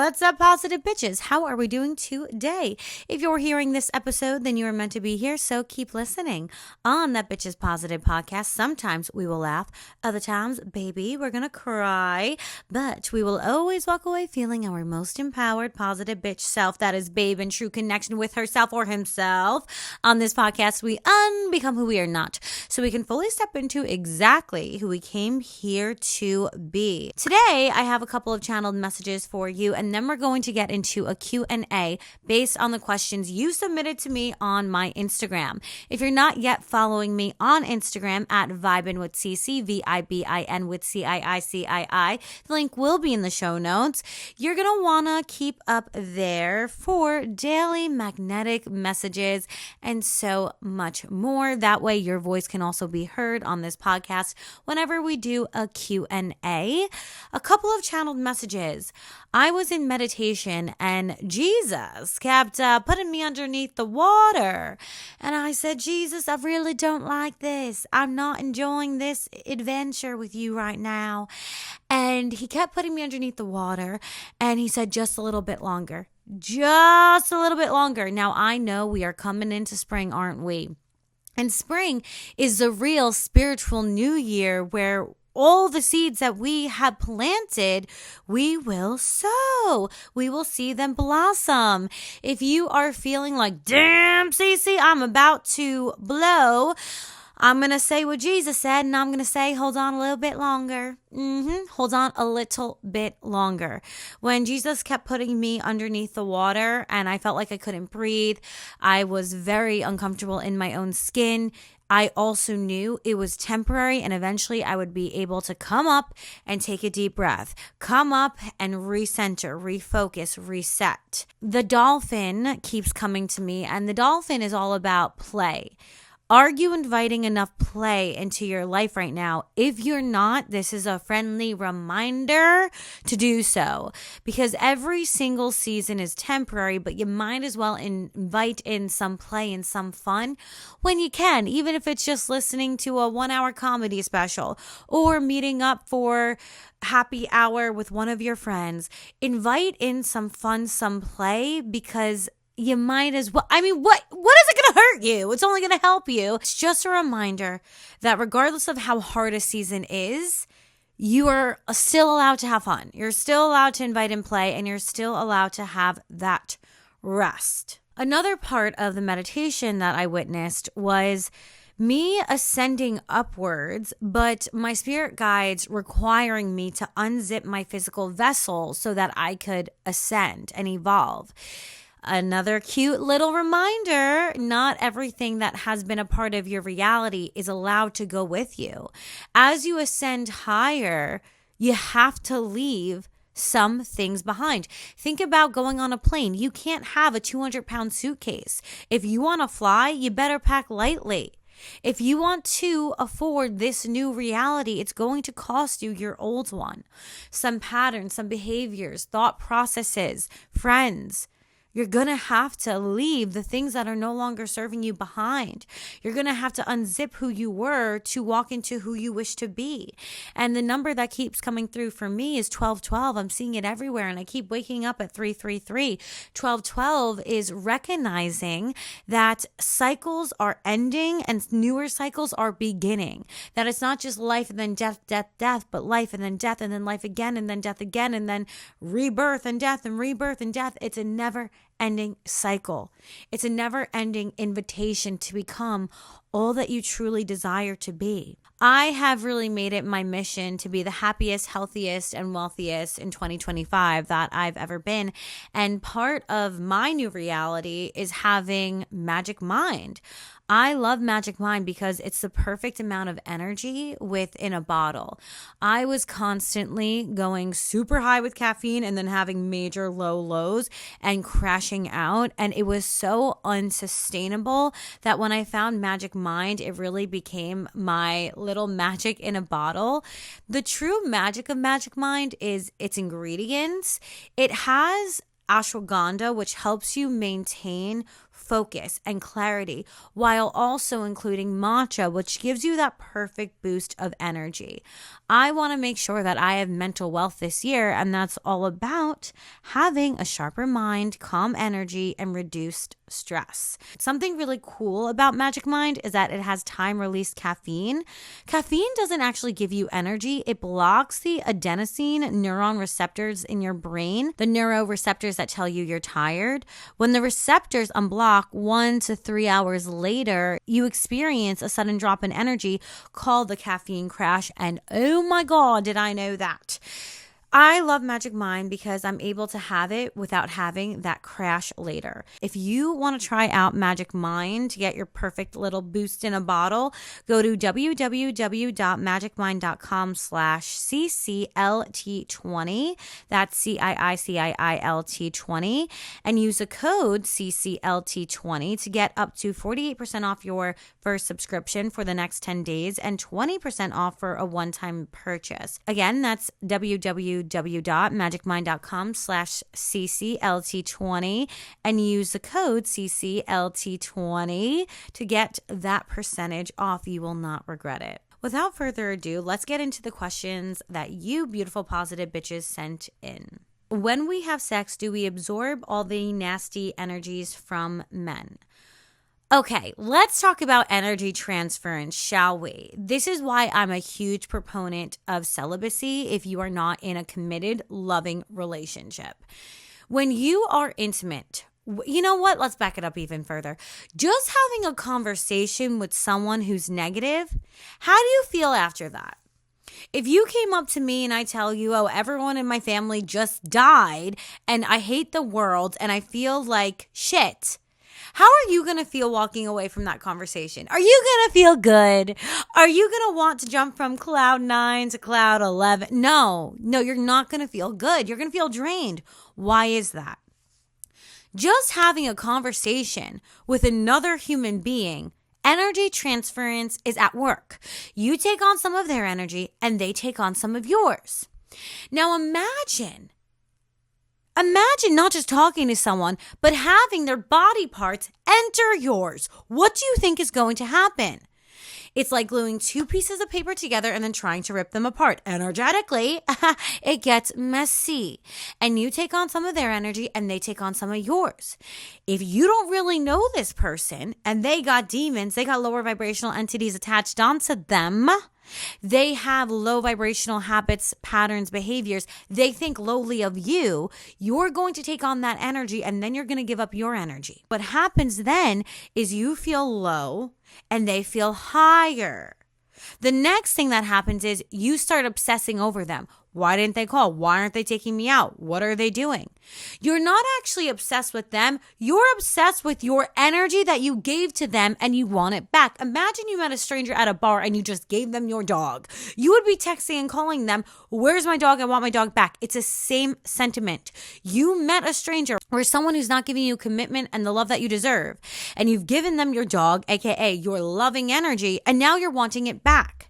What's up, positive bitches? How are we doing today? If you're hearing this episode, then you are meant to be here, so keep listening. On that Bitches Positive podcast, sometimes we will laugh, other times, baby, we're gonna cry, but we will always walk away feeling our most empowered, positive bitch self that is babe in true connection with herself or himself. On this podcast, we unbecome who we are not, so we can fully step into exactly who we came here to be. Today, I have a couple of channeled messages for you, and then we're going to get into a Q&A based on the questions you submitted to me on my Instagram. If you're not yet following me on Instagram at Vibin with CC, VIBIN with CIICII, the link will be in the show notes. You're going to want to keep up there for daily magnetic messages and so much more. That way your voice can also be heard on this podcast whenever we do a Q&A. A couple of channeled messages. I was in meditation and Jesus kept putting me underneath the water. And I said, Jesus, I really don't like this. I'm not enjoying this adventure with you right now. And he kept putting me underneath the water. And he said, just a little bit longer. Just a little bit longer. Now, I know we are coming into spring, aren't we? And spring is the real spiritual new year where all the seeds that we have planted, we will sow. We will see them blossom. If you are feeling like, damn, Cece, I'm about to blow, I'm going to say what Jesus said, and I'm going to say, hold on a little bit longer. Hold on a little bit longer. When Jesus kept putting me underneath the water and I felt like I couldn't breathe, I was very uncomfortable in my own skin. I also knew it was temporary and eventually I would be able to come up and take a deep breath, come up and recenter, refocus, reset. The dolphin keeps coming to me, and the dolphin is all about play. Are you inviting enough play into your life right now? If you're not, this is a friendly reminder to do so, because every single season is temporary, but you might as well invite in some play and some fun when you can, even if it's just listening to a 1-hour comedy special or meeting up for happy hour with one of your friends. Invite in some fun, some play, because you might as well. I mean, what is it going to hurt you? It's only going to help you. It's just a reminder that regardless of how hard a season is, you are still allowed to have fun. You're still allowed to invite in play, and you're still allowed to have that rest. Another part of the meditation that I witnessed was me ascending upwards, but my spirit guides requiring me to unzip my physical vessel so that I could ascend and evolve. Another cute little reminder, not everything that has been a part of your reality is allowed to go with you. As you ascend higher, you have to leave some things behind. Think about going on a plane. You can't have a 200-pound suitcase. If you want to fly, you better pack lightly. If you want to afford this new reality, it's going to cost you your old one. Some patterns, some behaviors, thought processes, friends. You're going to have to leave the things that are no longer serving you behind. You're going to have to unzip who you were to walk into who you wish to be. And the number that keeps coming through for me is 1212. I'm seeing it everywhere, and I keep waking up at 333. 1212 is recognizing that cycles are ending and newer cycles are beginning. That it's not just life and then death, death, death, but life and then death and then life again and then death again and then rebirth and death and rebirth and death. It's a never-ending cycle. It's a never-ending invitation to become all that you truly desire to be. I have really made it my mission to be the happiest, healthiest, and wealthiest in 2025 that I've ever been. And part of my new reality is having magic mind. I love Magic Mind because it's the perfect amount of energy within a bottle. I was constantly going super high with caffeine and then having major low lows and crashing out. And it was so unsustainable that when I found Magic Mind, it really became my little magic in a bottle. The true magic of Magic Mind is its ingredients. It has ashwagandha, which helps you maintain focus and clarity, while also including matcha, which gives you that perfect boost of energy. I want to make sure that I have mental wealth this year, and that's all about having a sharper mind, calm energy, and reduced stress. Something really cool about Magic Mind is that it has time-released caffeine. Caffeine doesn't actually give you energy. It blocks the adenosine neuron receptors in your brain, the neuroreceptors that tell you you're tired. When the receptors unblock 1 to 3 hours later, you experience a sudden drop in energy called the caffeine crash. And oh my God, did I know that? I love Magic Mind because I'm able to have it without having that crash later. If you want to try out Magic Mind to get your perfect little boost in a bottle, go to www.magicmind.com/CCLT20. That's CIICIILT20, and use the code CCLT20 to get up to 48% off your first subscription for the next 10 days and 20% off for a one-time purchase. Again, that's www.magicmind.com/CCLT20 and use the code CCLT20 to get that percentage off. You will not regret it. Without further ado, let's get into the questions that you beautiful positive bitches sent in. When we have sex, do we absorb all the nasty energies from men? Okay, let's talk about energy transference, shall we? This is why I'm a huge proponent of celibacy if you are not in a committed, loving relationship. When you are intimate, you know what? Let's back it up even further. Just having a conversation with someone who's negative, how do you feel after that? If you came up to me and I tell you, oh, everyone in my family just died and I hate the world and I feel like shit, how are you going to feel walking away from that conversation? Are you going to feel good? Are you going to want to jump from cloud 9 to cloud 11? No, you're not going to feel good. You're going to feel drained. Why is that? Just having a conversation with another human being, energy transference is at work. You take on some of their energy and they take on some of yours. Now imagine not just talking to someone, but having their body parts enter yours. What do you think is going to happen? It's like gluing two pieces of paper together and then trying to rip them apart. Energetically, it gets messy. And you take on some of their energy and they take on some of yours. If you don't really know this person and they got demons, they got lower vibrational entities attached onto them, they have low vibrational habits, patterns, behaviors. They think lowly of you. You're going to take on that energy and then you're going to give up your energy. What happens then is you feel low and they feel higher. The next thing that happens is you start obsessing over them. Why didn't they call? Why aren't they taking me out? What are they doing? You're not actually obsessed with them. You're obsessed with your energy that you gave to them and you want it back. Imagine you met a stranger at a bar and you just gave them your dog. You would be texting and calling them, where's my dog? I want my dog back. It's the same sentiment. You met a stranger or someone who's not giving you commitment and the love that you deserve. And you've given them your dog, aka your loving energy, and now you're wanting it back.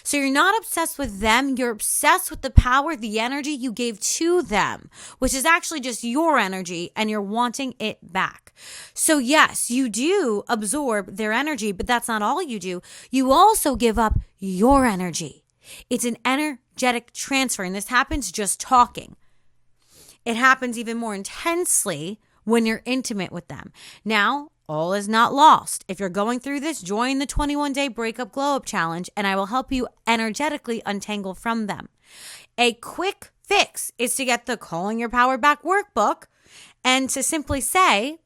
So you're not obsessed with them. You're obsessed with the power, the energy you gave to them, which is actually just your energy, and you're wanting it back. So yes, you do absorb their energy, but that's not all you do. You also give up your energy. It's an energetic transfer, and this happens just talking. It happens even more intensely when you're intimate with them. Now, all is not lost. If you're going through this, join the 21-day breakup glow up challenge and I will help you energetically untangle from them. A quick fix is to get the Calling Your Power Back workbook and to simply say,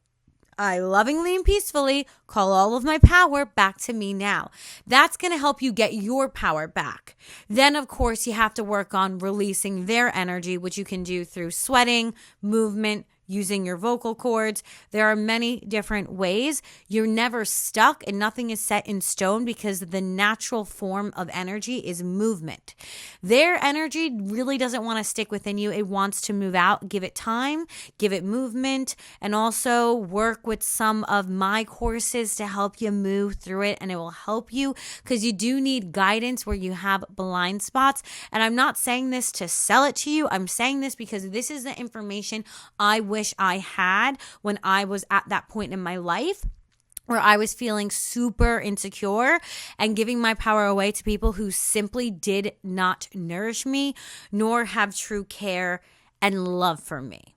I lovingly and peacefully call all of my power back to me now. That's going to help you get your power back. Then, of course, you have to work on releasing their energy, which you can do through sweating, movement, using your vocal cords. There are many different ways. You're never stuck and nothing is set in stone because the natural form of energy is movement. Their energy really doesn't want to stick within you. It wants to move out. Give it time, give it movement, and also work with some of my courses to help you move through it. And it will help you because you do need guidance where you have blind spots. And I'm not saying this to sell it to you. I'm saying this because this is the information I wish I had when I was at that point in my life where I was feeling super insecure and giving my power away to people who simply did not nourish me nor have true care and love for me.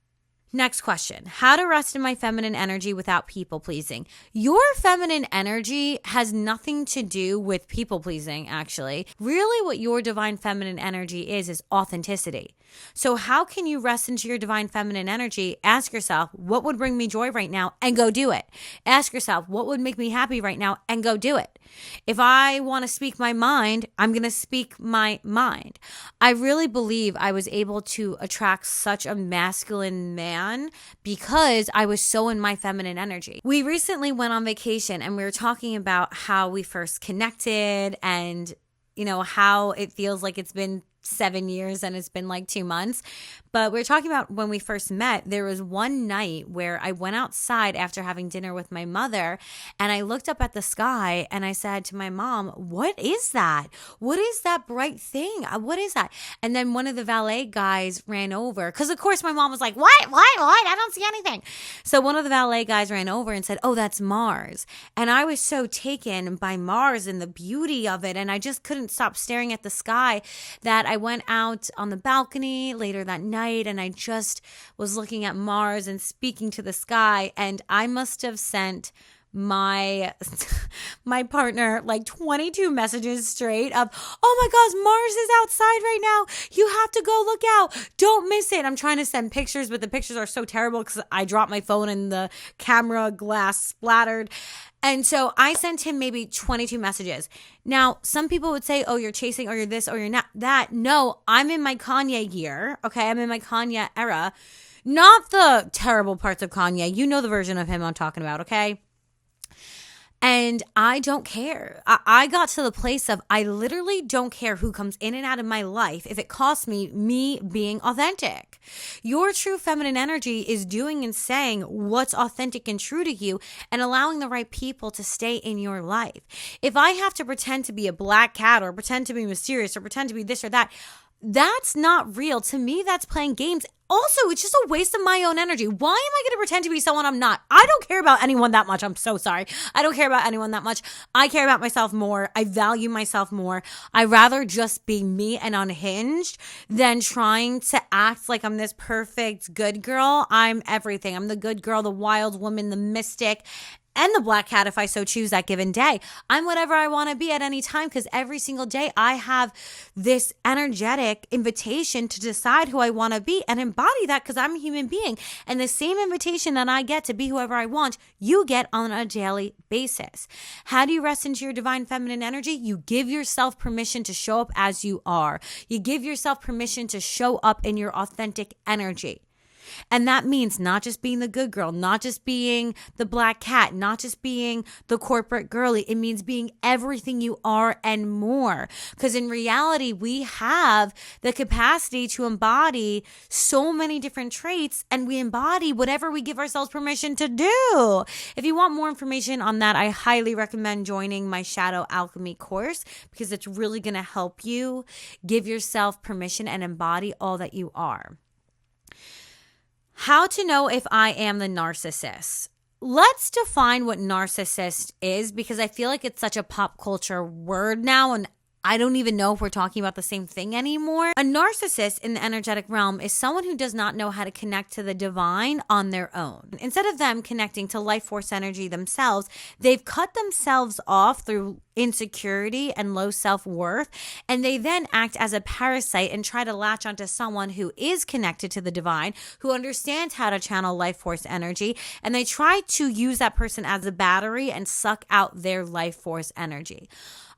Next question, how to rest in my feminine energy without people pleasing. Your feminine energy has nothing to do with people pleasing, actually. Really what your divine feminine energy is authenticity. So how can you rest into your divine feminine energy? Ask yourself, what would bring me joy right now? And go do it. Ask yourself, what would make me happy right now? And go do it. If I want to speak my mind, I'm going to speak my mind. I really believe I was able to attract such a masculine man because I was so in my feminine energy. We recently went on vacation and we were talking about how we first connected and, how it feels like it's been 7 years and it's been like 2 months. But we were talking about when we first met, there was one night where I went outside after having dinner with my mother and I looked up at the sky and I said to my mom, what is that? What is that bright thing? What is that? And then one of the valet guys ran over because of course my mom was like, what? I don't see anything. So one of the valet guys ran over and said, oh, that's Mars. And I was so taken by Mars and the beauty of it. And I just couldn't stop staring at the sky that I went out on the balcony later that night and I just was looking at Mars and speaking to the sky, and I must have sent my partner like 22 messages straight of, oh my gosh, Mars is outside right now. You have to go look out. Don't miss it. I'm trying to send pictures, but the pictures are so terrible because I dropped my phone and the camera glass splattered. And so I sent him maybe 22 messages. Now, some people would say, oh, you're chasing or you're this or you're not that. No, I'm in my Kanye year. Okay, I'm in my Kanye era. Not the terrible parts of Kanye. You know the version of him I'm talking about, okay? And I don't care. I got to the place of I literally don't care who comes in and out of my life if it costs me being authentic. Your true feminine energy is doing and saying what's authentic and true to you and allowing the right people to stay in your life. If I have to pretend to be a black cat or pretend to be mysterious or pretend to be this or that, that's not real. To me, that's playing games. Also, it's just a waste of my own energy. Why am I going to pretend to be someone I'm not? I don't care about anyone that much. I'm so sorry. I don't care about anyone that much. I care about myself more. I value myself more. I'd rather just be me and unhinged than trying to act like I'm this perfect good girl. I'm everything. I'm the good girl, the wild woman, the mystic, and the black cat if I so choose that given day. I'm whatever I want to be at any time because every single day I have this energetic invitation to decide who I want to be and embody that because I'm a human being. And the same invitation that I get to be whoever I want, you get on a daily basis. How do you rest into your divine feminine energy? You give yourself permission to show up as you are. You give yourself permission to show up in your authentic energy. And that means not just being the good girl, not just being the black cat, not just being the corporate girly. It means being everything you are and more. Because in reality, we have the capacity to embody so many different traits, and we embody whatever we give ourselves permission to do. If you want more information on that, I highly recommend joining my Shadow Alchemy course because it's really going to help you give yourself permission and embody all that you are. How to know if I am the narcissist. Let's define what narcissist is because I feel like it's such a pop culture word now and I don't even know if we're talking about the same thing anymore. A narcissist in the energetic realm is someone who does not know how to connect to the divine on their own. Instead of them connecting to life force energy themselves, they've cut themselves off through insecurity and low self-worth, and they then act as a parasite and try to latch onto someone who is connected to the divine, who understands how to channel life force energy, and they try to use that person as a battery and suck out their life force energy.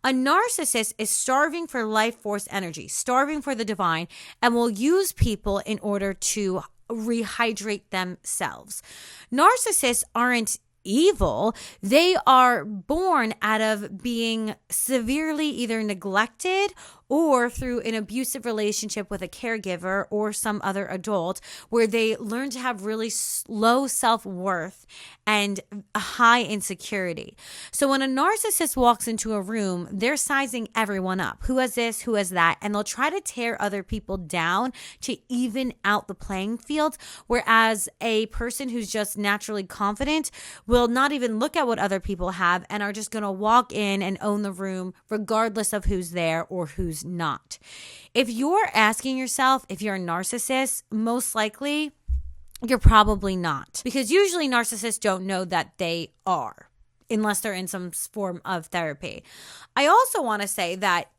A narcissist is starving for life force energy, starving for the divine, and will use people in order to rehydrate themselves. Narcissists aren't evil. They are born out of being severely either neglected or through an abusive relationship with a caregiver or some other adult where they learn to have really low self-worth and a high insecurity. So when a narcissist walks into a room, they're sizing everyone up. Who has this? Who has that? And they'll try to tear other people down to even out the playing field. Whereas a person who's just naturally confident will not even look at what other people have and are just going to walk in and own the room regardless of who's there or who's not. If you're asking yourself if you're a narcissist, most likely you're probably not, because usually narcissists don't know that they are unless they're in some form of therapy. I also want to say that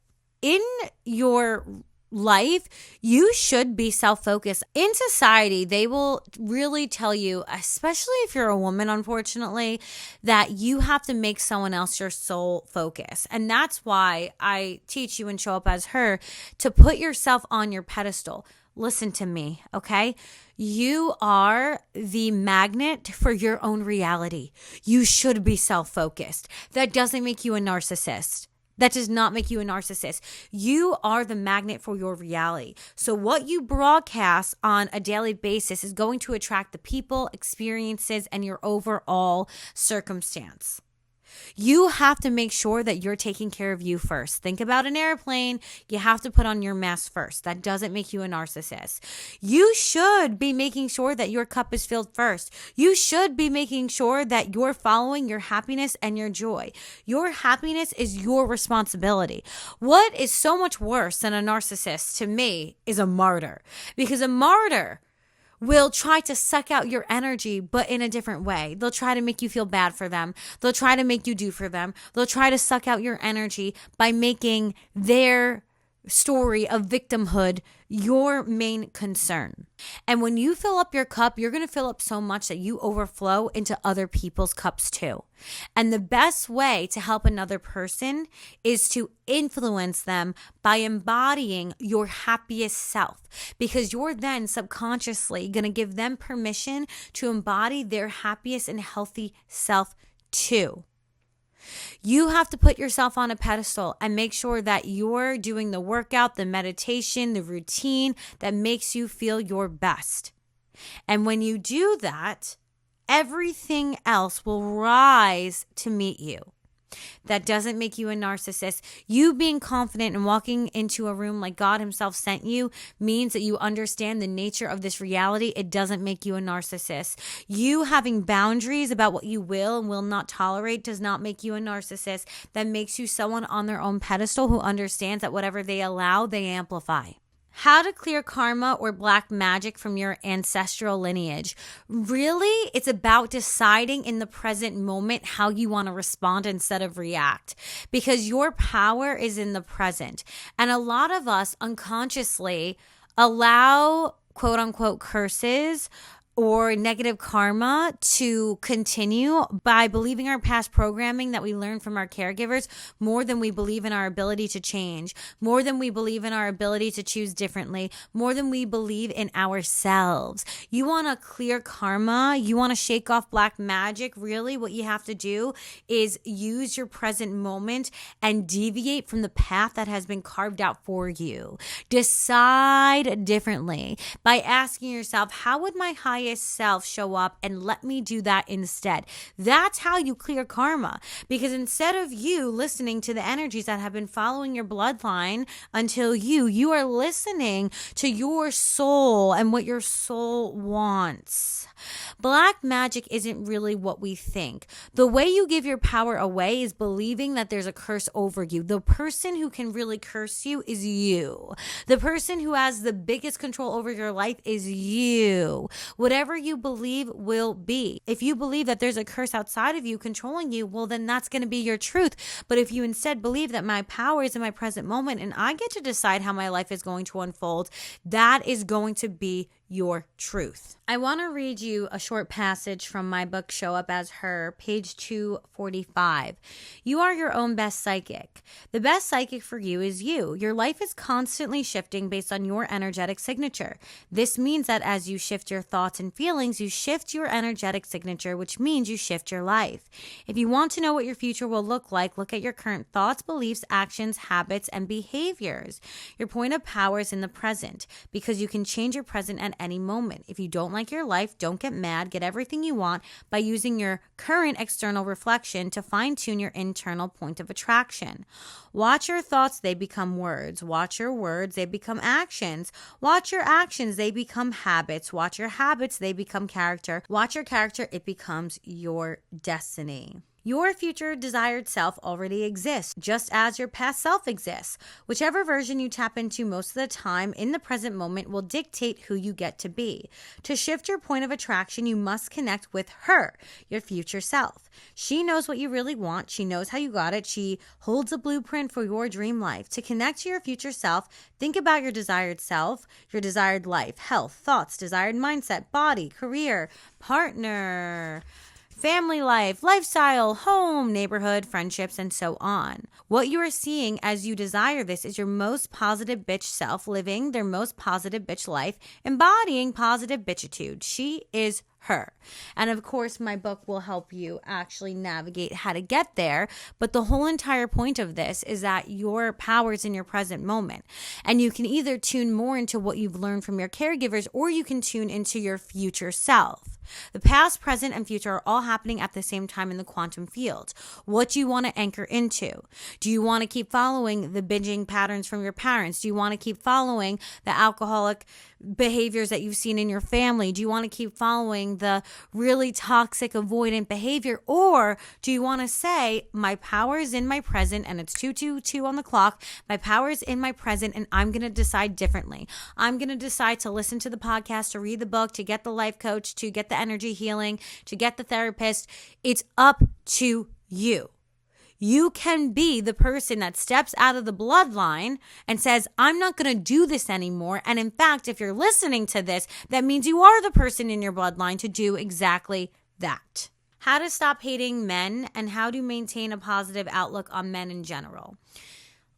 in your life, you should be self-focused. In society, they will really tell you, especially if you're a woman, unfortunately, that you have to make someone else your sole focus. And that's why I teach you and show up as her to put yourself on your pedestal. Listen to me, okay? You are the magnet for your own reality. You should be self-focused. That doesn't make you a narcissist. That does not make you a narcissist. You are the magnet for your reality. So what you broadcast on a daily basis is going to attract the people, experiences, and your overall circumstance. You have to make sure that you're taking care of you first. Think about an airplane. You have to put on your mask first. That doesn't make you a narcissist. You should be making sure that your cup is filled first. You should be making sure that you're following your happiness and your joy. Your happiness is your responsibility. What is so much worse than a narcissist to me is a martyr, because a martyr will try to suck out your energy, but in a different way. They'll try to make you feel bad for them. They'll try to make you do for them. They'll try to suck out your energy by making their story of victimhood your main concern. And when you fill up your cup, you're going to fill up so much that you overflow into other people's cups too. And the best way to help another person is to influence them by embodying your happiest self, because you're then subconsciously going to give them permission to embody their happiest and healthy self too. You have to put yourself on a pedestal and make sure that you're doing the workout, the meditation, the routine that makes you feel your best. And when you do that, everything else will rise to meet you. That doesn't make you a narcissist. You being confident and walking into a room like God himself sent you means that you understand the nature of this reality. It doesn't make you a narcissist. You having boundaries about what you will and will not tolerate does not make you a narcissist. That makes you someone on their own pedestal who understands that whatever they allow, they amplify. How to clear karma or black magic from your ancestral lineage. Really, it's about deciding in the present moment how you want to respond instead of react, because your power is in the present. And a lot of us unconsciously allow quote unquote curses or negative karma to continue by believing our past programming that we learned from our caregivers more than we believe in our ability to change, more than we believe in our ability to choose differently, more than we believe in ourselves. You want to clear karma, you want to shake off black magic. Really, what you have to do is use your present moment and deviate from the path that has been carved out for you. Decide differently by asking yourself, how would my highest self show up, and let me do that instead. That's how you clear karma, because instead of you listening to the energies that have been following your bloodline until you are listening to your soul and what your soul wants. Black magic isn't really what we think. The way you give your power away is believing that there's a curse over you. The person who can really curse you is you. The person who has the biggest control over your life is you. Whatever you believe will be. If you believe that there's a curse outside of you controlling you, well, then that's going to be your truth. But if you instead believe that my power is in my present moment and I get to decide how my life is going to unfold, that is going to be your truth. I want to read you a short passage from my book, Show Up As Her, page 245. You are your own best psychic. The best psychic for you is you. Your life is constantly shifting based on your energetic signature. This means that as you shift your thoughts and feelings, you shift your energetic signature, which means you shift your life. If you want to know what your future will look like, look at your current thoughts, beliefs, actions, habits, and behaviors. Your point of power is in the present because you can change your present at any moment. If you don't like your life, don't get mad. Get everything you want by using your current external reflection to fine-tune your internal point of attraction. Watch your thoughts, they become words. Watch your words, they become actions. Watch your actions, they become habits. Watch your habits, they become character. Watch your character, it becomes your destiny. Your future desired self already exists, just as your past self exists. Whichever version you tap into most of the time in the present moment will dictate who you get to be. To shift your point of attraction, you must connect with her, your future self. She knows what you really want. She knows how you got it. She holds a blueprint for your dream life. To connect to your future self, think about your desired self, your desired life, health, thoughts, desired mindset, body, career, partner, family life, lifestyle, home, neighborhood, friendships, and so on. What you are seeing as you desire this is your most positive bitch self living their most positive bitch life, embodying positive bitchitude. She is her. And of course, my book will help you actually navigate how to get there. But the whole entire point of this is that your power is in your present moment. And you can either tune more into what you've learned from your caregivers, or you can tune into your future self. The past, present, and future are all happening at the same time in the quantum field. What do you want to anchor into? Do you want to keep following the binging patterns from your parents? Do you want to keep following the alcoholic behaviors that you've seen in your family? Do you want to keep following the really toxic, avoidant behavior? Or do you want to say, my power is in my present and it's 2:22 on the clock. My power is in my present and I'm going to decide differently. I'm going to decide to listen to the podcast, to read the book, to get the life coach, to get the energy healing, to get the therapist. It's up to you. You can be the person that steps out of the bloodline and says, I'm not going to do this anymore. And in fact, if you're listening to this, that means you are the person in your bloodline to do exactly that. How to stop hating men and how to maintain a positive outlook on men in general.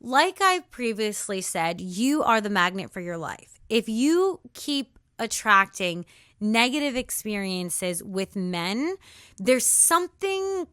Like I've previously said, you are the magnet for your life. If you keep attracting negative experiences with men, there's something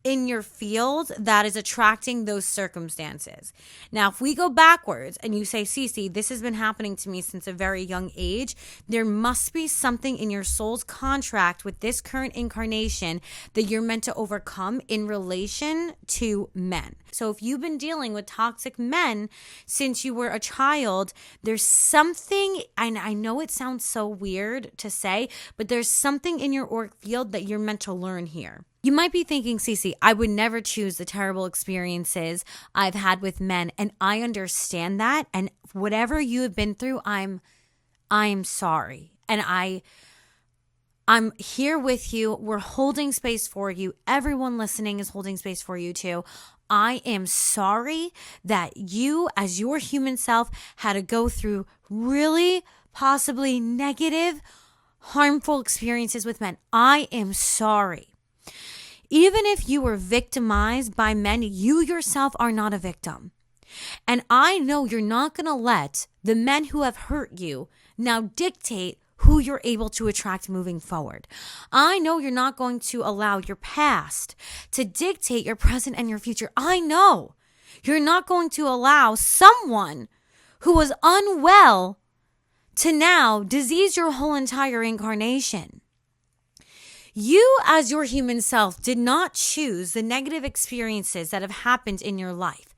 in your field that is attracting those circumstances. Now, if we go backwards and you say, Cece, this has been happening to me since a very young age, there must be something in your soul's contract with this current incarnation that you're meant to overcome in relation to men. So if you've been dealing with toxic men since you were a child, there's something, and I know it sounds so weird to say, but there's something in your auric field that you're meant to learn here. You might be thinking, Cece, I would never choose the terrible experiences I've had with men. And I understand that. And whatever you have been through, I'm sorry. And I'm here with you. We're holding space for you. Everyone listening is holding space for you too. I am sorry that you, as your human self, had to go through really possibly negative, harmful experiences with men. I am sorry. Even if you were victimized by men, you yourself are not a victim. And I know you're not going to let the men who have hurt you now dictate who you're able to attract moving forward. I know you're not going to allow your past to dictate your present and your future. I know you're not going to allow someone who was unwell to now disease your whole entire incarnation. You, as your human self, did not choose the negative experiences that have happened in your life.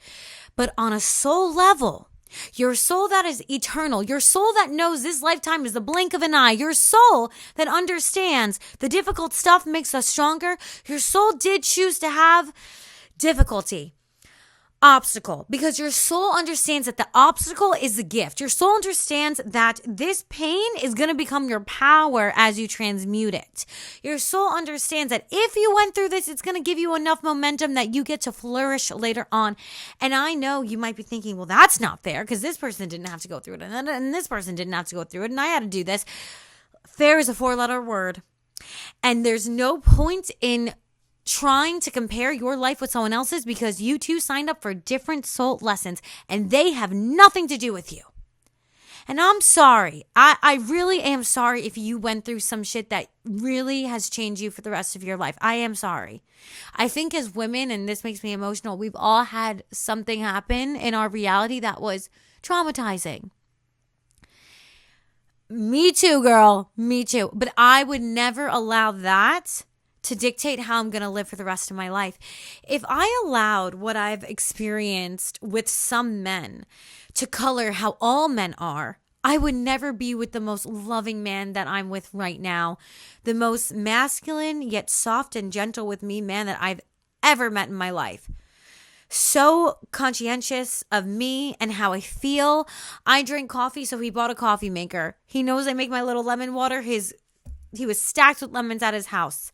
But on a soul level, your soul that is eternal, your soul that knows this lifetime is the blink of an eye, your soul that understands the difficult stuff makes us stronger, your soul did choose to have difficulty. Obstacle, because your soul understands that the obstacle is the gift. Your soul understands that this pain is going to become your power as you transmute it. Your soul understands that if you went through this, it's going to give you enough momentum that you get to flourish later on. And I know you might be thinking, well, that's not fair because this person didn't have to go through it and this person didn't have to go through it and I had to do this. Fair is a 4-letter word. And there's no point in trying to compare your life with someone else's because you two signed up for different soul lessons and they have nothing to do with you. And I'm sorry. I really am sorry if you went through some shit that really has changed you for the rest of your life. I am sorry. I think as women, and this makes me emotional, we've all had something happen in our reality that was traumatizing. Me too, girl. Me too. But I would never allow that to dictate how I'm going to live for the rest of my life. If I allowed what I've experienced with some men to color how all men are, I would never be with the most loving man that I'm with right now. The most masculine yet soft and gentle with me man that I've ever met in my life. So conscientious of me and how I feel. I drink coffee, so he bought a coffee maker. He knows I make my little lemon water. He was stacked with lemons at his house.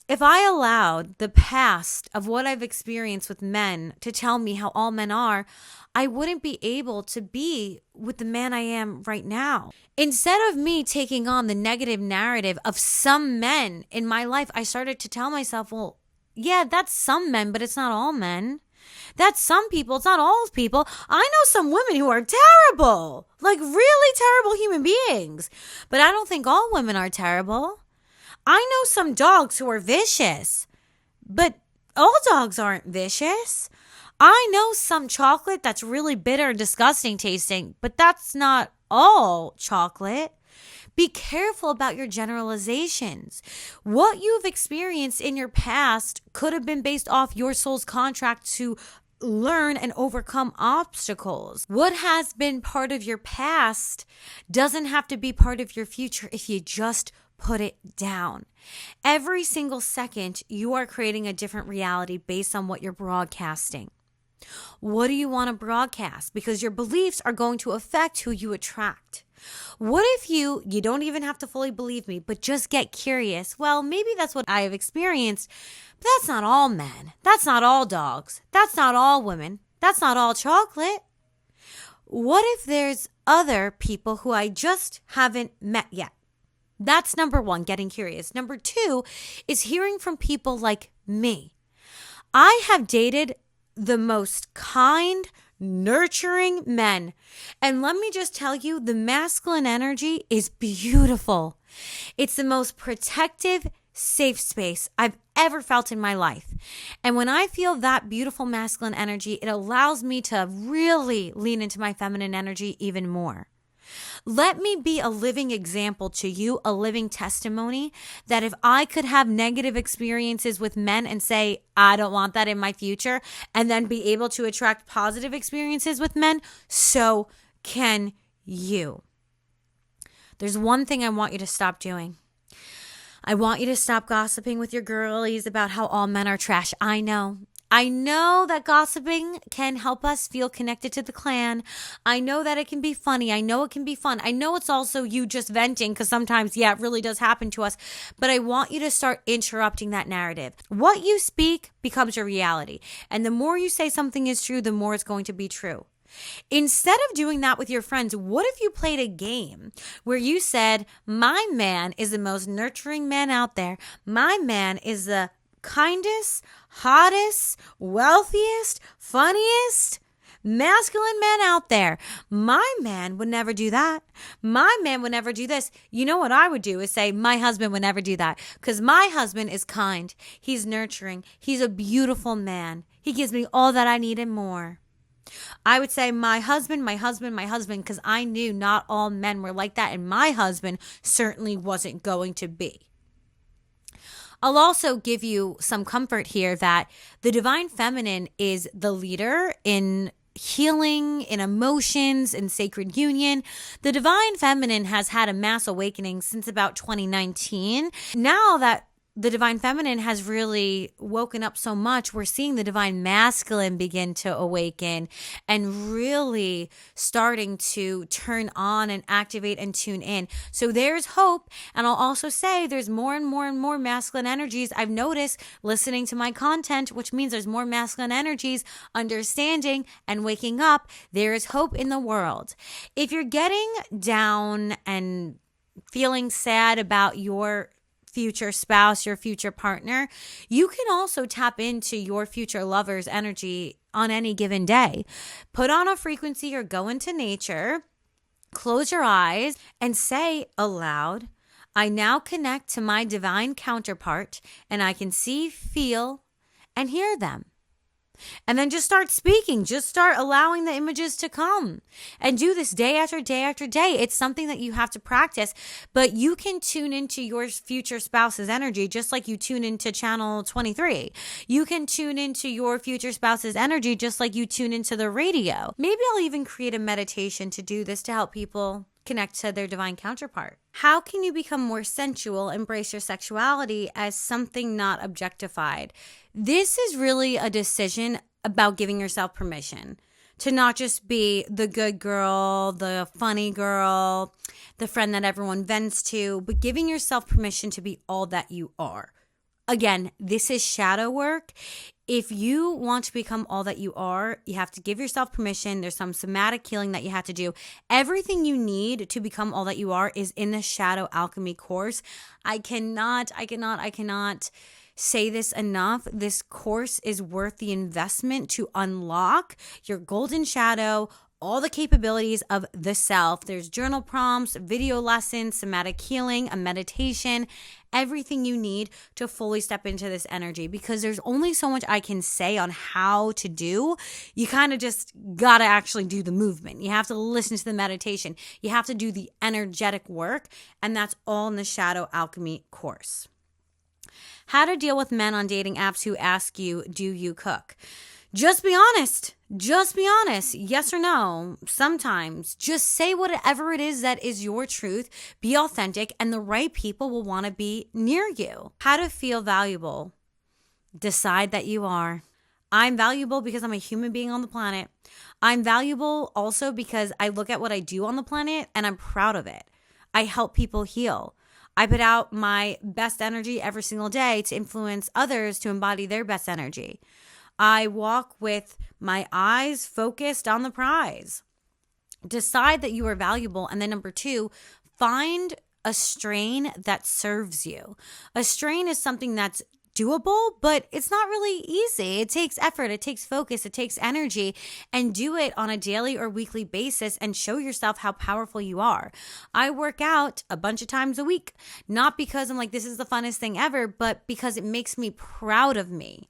If I allowed the past of what I've experienced with men to tell me how all men are, I wouldn't be able to be with the man I am right now. Instead of me taking on the negative narrative of some men in my life, I started to tell myself, well, yeah, that's some men, but it's not all men. That's some people. It's not all people. I know some women who are terrible, like really terrible human beings, but I don't think all women are terrible. I know some dogs who are vicious, but all dogs aren't vicious. I know some chocolate that's really bitter and disgusting tasting, but that's not all chocolate. Be careful about your generalizations. What you've experienced in your past could have been based off your soul's contract to learn and overcome obstacles. What has been part of your past doesn't have to be part of your future if you just put it down. Every single second, you are creating a different reality based on what you're broadcasting. What do you want to broadcast? Because your beliefs are going to affect who you attract. What if you don't even have to fully believe me, but just get curious? Well, maybe that's what I have experienced, but that's not all men. That's not all dogs. That's not all women. That's not all chocolate. What if there's other people who I just haven't met yet? That's number one, getting curious. Number two is hearing from people like me. I have dated the most kind, nurturing men. And let me just tell you, the masculine energy is beautiful. It's the most protective, safe space I've ever felt in my life. And when I feel that beautiful masculine energy, it allows me to really lean into my feminine energy even more. Let me be a living example to you, a living testimony that if I could have negative experiences with men and say, I don't want that in my future, and then be able to attract positive experiences with men, so can you. There's one thing I want you to stop doing. I want you to stop gossiping with your girlies about how all men are trash. I know that gossiping can help us feel connected to the clan. I know that it can be funny. I know it can be fun. I know it's also you just venting because sometimes, it really does happen to us. But I want you to start interrupting that narrative. What you speak becomes your reality. And the more you say something is true, the more it's going to be true. Instead of doing that with your friends, what if you played a game where you said, my man is the most nurturing man out there. My man is the kindest, hottest, wealthiest, funniest, masculine man out there. My man would never do that. My man would never do this. You know what I would do is say, my husband would never do that because my husband is kind. He's nurturing. He's a beautiful man. He gives me all that I need and more. I would say my husband, because I knew not all men were like that, and my husband certainly wasn't going to be. I'll also give you some comfort here that the divine feminine is the leader in healing, in emotions, in sacred union. The divine feminine has had a mass awakening since about 2019. Now that the divine feminine has really woken up so much, we're seeing the divine masculine begin to awaken and really starting to turn on and activate and tune in. So there's hope. And I'll also say there's more and more and more masculine energies. I've noticed listening to my content, which means there's more masculine energies, understanding and waking up. There is hope in the world. If you're getting down and feeling sad about your future spouse, your future partner, you can also tap into your future lover's energy on any given day. Put on a frequency or go into nature, close your eyes, and say aloud, I now connect to my divine counterpart, and I can see, feel, and hear them. And then just start speaking. Just start allowing the images to come. And do this day after day after day. It's something that you have to practice. But you can tune into your future spouse's energy just like you tune into channel 23. You can tune into your future spouse's energy just like you tune into the radio. Maybe I'll even create a meditation to do this to help people connect to their divine counterpart. How can you become more sensual, embrace your sexuality as something not objectified? This is really a decision about giving yourself permission to not just be the good girl, the funny girl, the friend that everyone vents to, but giving yourself permission to be all that you are. Again, this is shadow work. If you want to become all that you are, you have to give yourself permission. There's some somatic healing that you have to do. Everything you need to become all that you are is in the Shadow Alchemy course. I cannot say this enough. This course is worth the investment to unlock your golden shadow, all the capabilities of the self. There's journal prompts, video lessons, somatic healing, a meditation, everything you need to fully step into this energy, because there's only so much I can say on how to do. You kind of just got to actually do the movement. You have to listen to the meditation. You have to do the energetic work, and that's all in the Shadow Alchemy course. How to deal with men on dating apps who ask you, do you cook? Just be honest. Just be honest. Yes or no. Sometimes just say whatever it is that is your truth. Be authentic, and the right people will want to be near you. How to feel valuable. Decide that you are. I'm valuable because I'm a human being on the planet. I'm valuable also because I look at what I do on the planet and I'm proud of it. I help people heal. I put out my best energy every single day to influence others to embody their best energy. I walk with my eyes focused on the prize. Decide that you are valuable. And then number 2, find a strain that serves you. A strain is something that's doable, but it's not really easy. It takes effort, it takes focus, it takes energy, and do it on a daily or weekly basis and show yourself how powerful you are. I work out a bunch of times a week, not because I'm like, this is the funnest thing ever, but because it makes me proud of me.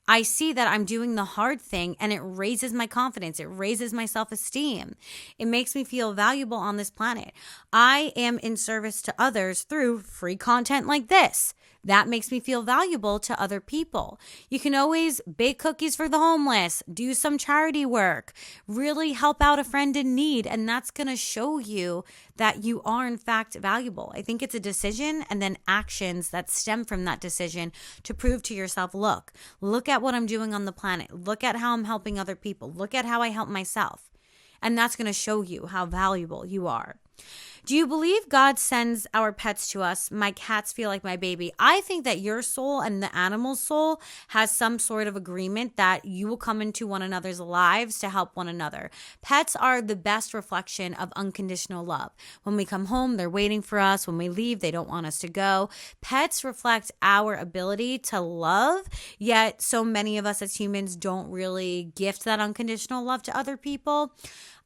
I see that I'm doing the hard thing and it raises my confidence. It raises my self-esteem. It makes me feel valuable on this planet. I am in service to others through free content like this. That makes me feel valuable to other people. You can always bake cookies for the homeless, do some charity work, really help out a friend in need, and that's going to show you that you are in fact valuable. I think it's a decision and then actions that stem from that decision to prove to yourself, look at what I'm doing on the planet. Look at how I'm helping other people. Look at how I help myself. And that's going to show you how valuable you are. Do you believe God sends our pets to us? My cats feel like my baby. I think that your soul and the animal's soul has some sort of agreement that you will come into one another's lives to help one another. Pets are the best reflection of unconditional love. When we come home, they're waiting for us. When we leave, they don't want us to go. Pets reflect our ability to love, yet so many of us as humans don't really gift that unconditional love to other people.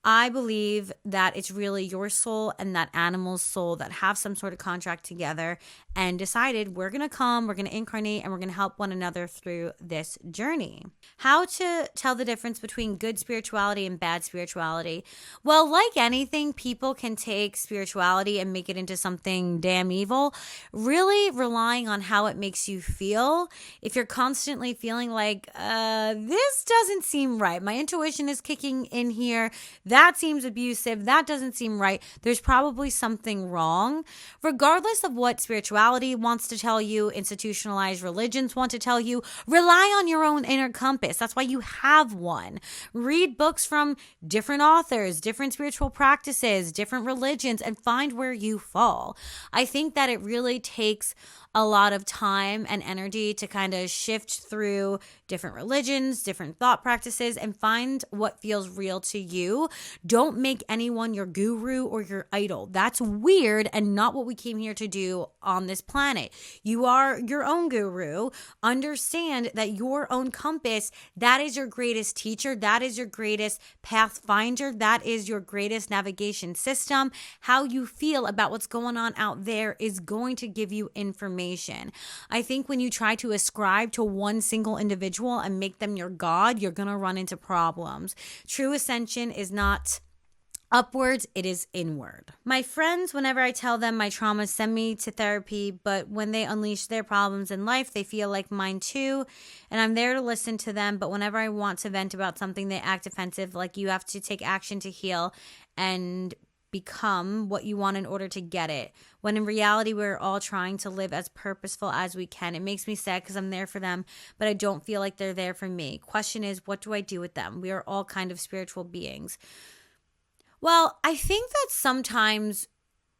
I believe that it's really your soul and that animal's soul that have some sort of contract together and decided we're going to come, we're going to incarnate, and we're going to help one another through this journey. How to tell the difference between good spirituality and bad spirituality? Well, like anything, people can take spirituality and make it into something damn evil, really relying on how it makes you feel. If you're constantly feeling like, this doesn't seem right, my intuition is kicking in here, that seems abusive. That doesn't seem right. There's probably something wrong. Regardless of what spirituality wants to tell you, institutionalized religions want to tell you, rely on your own inner compass. That's why you have one. Read books from different authors, different spiritual practices, different religions, and find where you fall. I think that it really takes a lot of time and energy to kind of shift through different religions, different thought practices, and find what feels real to you. Don't make anyone your guru or your idol. That's weird and not what we came here to do on this planet. You are your own guru. Understand that your own compass, that is your greatest teacher. That is your greatest pathfinder. That is your greatest navigation system. How you feel about what's going on out there is going to give you information. I think when you try to ascribe to one single individual and make them your God, you're going to run into problems. True ascension is not upwards, it is inward. My friends, whenever I tell them my traumas, send me to therapy, but when they unleash their problems in life, they feel like mine too, and I'm there to listen to them, but whenever I want to vent about something, they act defensive, like you have to take action to heal and become what you want in order to get it. When in reality, we're all trying to live as purposeful as we can. It makes me sad because I'm there for them, but I don't feel like they're there for me. Question is, what do I do with them? We are all kind of spiritual beings. Well, I think that sometimes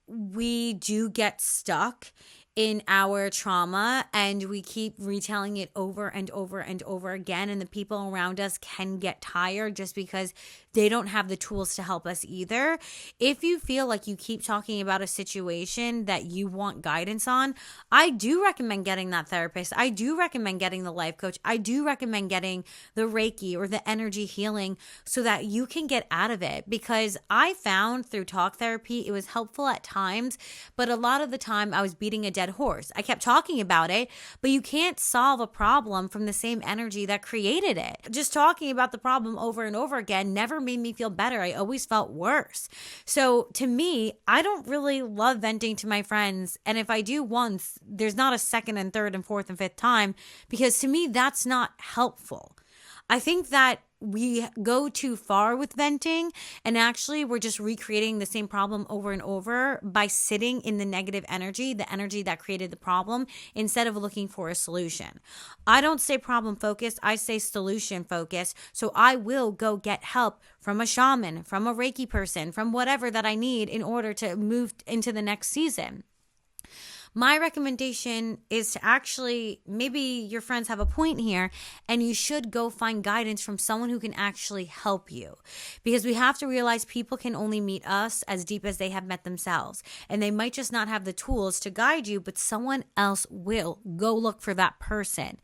we do get stuck in our trauma and we keep retelling it over and over and over again, and the people around us can get tired just because they don't have the tools to help us either. If you feel like you keep talking about a situation that you want guidance on, I do recommend getting that therapist. I do recommend getting the life coach. I do recommend getting the Reiki or the energy healing so that you can get out of it, because I found through talk therapy it was helpful at times, but a lot of the time I was beating a dead horse. I kept talking about it, but you can't solve a problem from the same energy that created it. Just talking about the problem over and over again never made me feel better. I always felt worse. So to me, I don't really love venting to my friends. And if I do once, there's not a second and third and fourth and fifth time, because to me, that's not helpful. I think that we go too far with venting, and actually we're just recreating the same problem over and over by sitting in the negative energy, the energy that created the problem, instead of looking for a solution. I don't stay problem focused, I stay solution focused. So I will go get help from a shaman, from a Reiki person, from whatever that I need in order to move into the next season. My recommendation is to actually, maybe your friends have a point here, and you should go find guidance from someone who can actually help you. Because we have to realize people can only meet us as deep as they have met themselves. And they might just not have the tools to guide you, but someone else will. Go look for that person.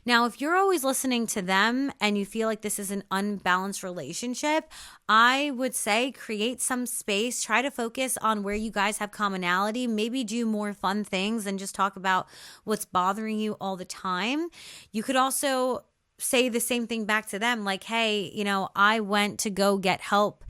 Now, if you're always listening to them and you feel like this is an unbalanced relationship, I would say create some space, try to focus on where you guys have commonality, maybe do more fun things than just talk about what's bothering you all the time. You could also say the same thing back to them, like, hey, I went to go get help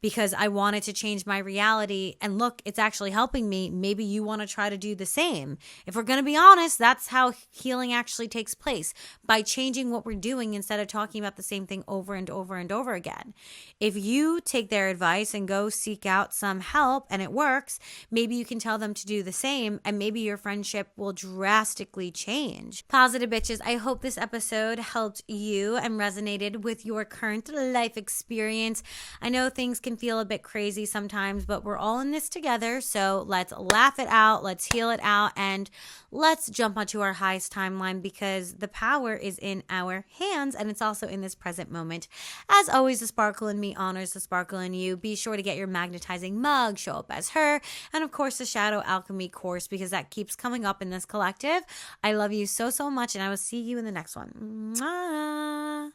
because I wanted to change my reality, and look, it's actually helping me. Maybe you want to try to do the same. If we're going to be honest, that's how healing actually takes place, by changing what we're doing instead of talking about the same thing over and over and over again. If you take their advice and go seek out some help and it works, maybe you can tell them to do the same, and maybe your friendship will drastically change. Positive bitches, I hope this episode helped you and resonated with your current life experience. I know things can feel a bit crazy sometimes, but we're all in this together. So let's laugh it out, let's heal it out, and let's jump onto our highest timeline, because the power is in our hands and it's also in this present moment. As always, the sparkle in me honors the sparkle in you. Be sure to get your magnetizing mug, show up as her, and of course the Shadow Alchemy course, because that keeps coming up in this collective. I love you so, so much, and I will see you in the next one. Mwah.